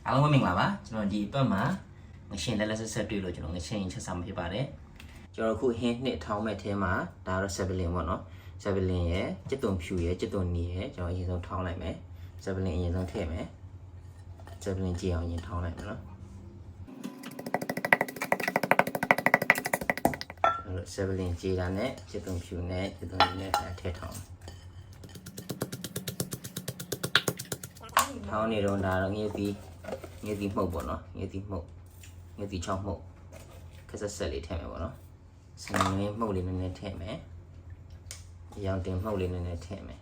အားလုံးပဲမင်္ဂလာပါကျွန်တော်ဒီအပတ်မှာငရှင်လက်လက်ဆက်ဆက်တွေ့လို့ကျွန်တော်ငရှင်ချက်စားမှာဖြစ်ပါတယ်ကျွန်တော်အခုဟင်းနှစ်ထောင်းမဲ့ထဲမှာဒါတော့ဆပ်ပလင်ပေါ့နော်ဆပ်ပလင်ရဲ့ကျက်သွန်ဖြူရဲ့ကျက်သွန်နီရဲ့ကျွန်တော်အရင်ဆုံးထောင်းလိုက်မယ်ဆပ်ပလင်အရင်ဆုံးထည့်မယ်ဆပ်ပလင်ကြည့်အောင်အရင်ထောင်းလိုက်မယ်နော်ဆပ်ပလင်ကြည့်တာနဲ့ကျက်သွန်ဖြူနဲ့ကျက်သွန်နီနဲ့ထည့်ထောင်းထောင်းနေတော့ဒါတော့ငယ်ပြီးမှုတ်ပေါ့နော်ငယ်ပြီးချောင်းမှုတ်ခက်ဆက်လေးထည့်မယ်ပေါ့နော်စနေမှုတ်လေးနည်းနည်းထည့်မယ်ရောင်တင်မှုတ်လေးနည်းနည်းထည့်မယ်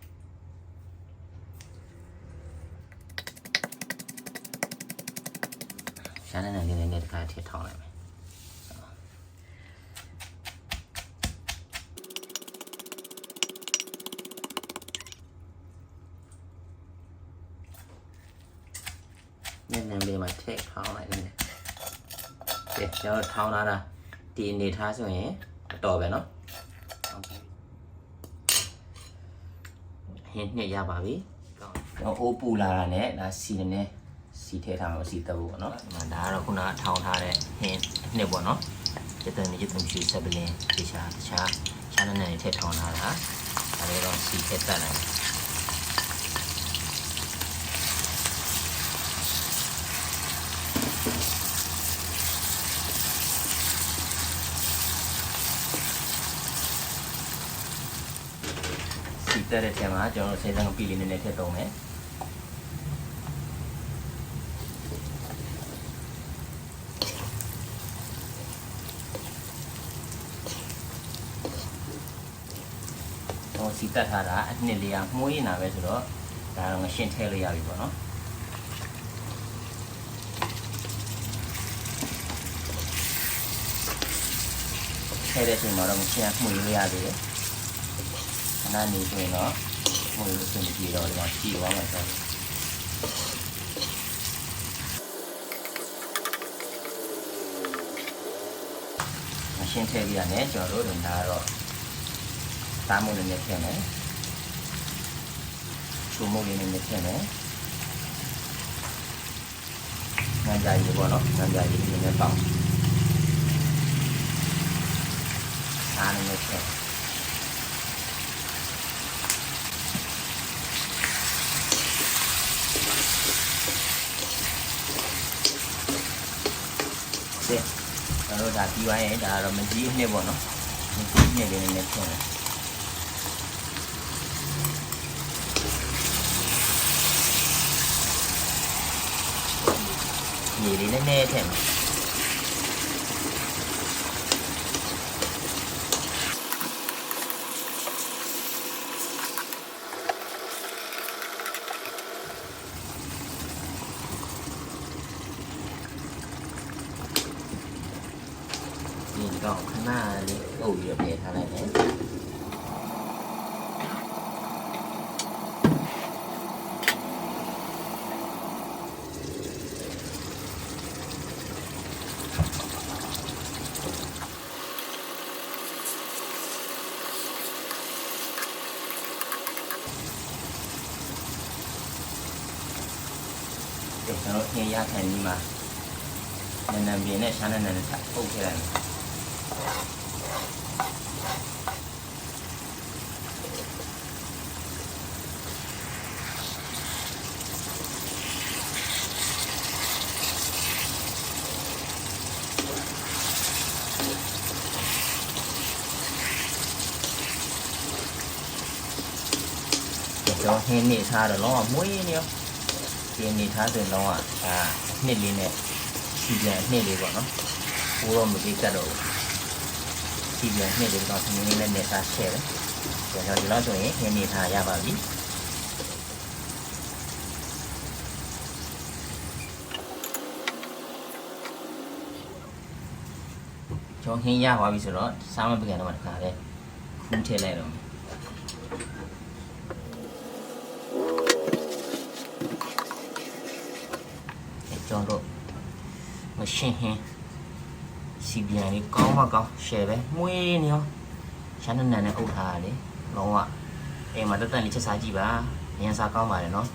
ရှာနေနေနေတခါထည့်ထောင်းလိုက်မယ်နည်းနည်းလေးမှထည့်ထောင်းလိုက်နေကဲကျွန်တော်ထောင်းလာတာဒီအနေထားဆိုရင်အတော်ပဲเนาะဟင်းနှစ်ရပါပြီတော့အိုးပူလာတာနဲ့ဒါစီနဲ့စီထည့်ထားမှာစီတက်ဖို့ပေါ့เนาะဒါကတော့ခုနကထောင်းထားတဲ့ဟင်းနှစ်ပေါ့เนาะကျတဲ့နေကျတဲ့ဖြူဆက်ပလင်းတခြားရှားနေထည့်ထောင်းထားတာဒါလေးတော့စီထည့်တက်လိုက်တဲ့ထဲမှာကျွန်တော်ဆယ်စံပီလေးနည်းနည်းထည့်သုံးမယ်ဟောစီတက်ထားတာအနှစ်လေးကမှုေးနေတာပဲဆိုတော့ဒါတော့ငရှင်းထည့်လို့ရပြီပေါ့နော်ထည့်တဲ့အချိန်မှာတော့ငရှင်းမှုေးလို့ရသေးတယ်နာနေဆိုရင်တော့ဟိုလိုစင်ပြေတော့ဒီမှာကြည့်သွားမှာဆိုမရှင်းထည့်ပြရတယ်ကျွန်တော်တို့ဒါတော့တားမုံနဲ့ထည့်မယ်ချိုမုံလေးနဲ့ထည့်မယ်ငန်းကြရည်ပေါ့နော်ငန်းကြရည်နဲ့တောင်းအားနဲ့ထည့်ကျွန်တော်ဒါပြီးသွားရင်ဒါတော့မကြီးနှစ်ပေါ့နော်မကြီးနှစ်လေးနဲ့ထည့်မယ်ညီလေးနဲ့ထည့်မယ်ဒီတော့ခဏလေးအုပ်ပြီးပြထားလိုက်မယ်ကျွန်တော်ဟင်းရခံဒီမှာနန်းပြင်းနဲ့ရှားနန်းနဲ့ပုတ်ထည့်လိုက်မယ်ကျွန်တော်ဟင်းနေထားတော့လုံးဝမွေးနေရောဒီနေထားဆိုရင်လုံးဝနှစ်လေးနဲ့စီပြန်နှစ်လေးပေါ့နော်ဘိုးတော့မပြီးကြတော့စီပြန်နှစ်လေးတော့သမီးလေးနဲ့နေသားရှဲတယ်ကျွန်တော်ဒီလောက်ဆိုရင်ဟင်းနေထားရပါပြီကျွန်တော်ဟင်းရပါပြီဆိုတော့စားမပကံတော့တခါလေခူးထည့်လိုက်တော့ကျွန်တော်မရှင်းဟင်းစီပြန်လေးကောင်းမကောင်းရှယ်ပဲမွေးနေရောရှားနန်းနဲ့အုပ်ထားရလေလုံးဝအိမ်မှာတက်တက်လေးချက်စားကြည့်ပါရန်စားကောင်းပါလေနော်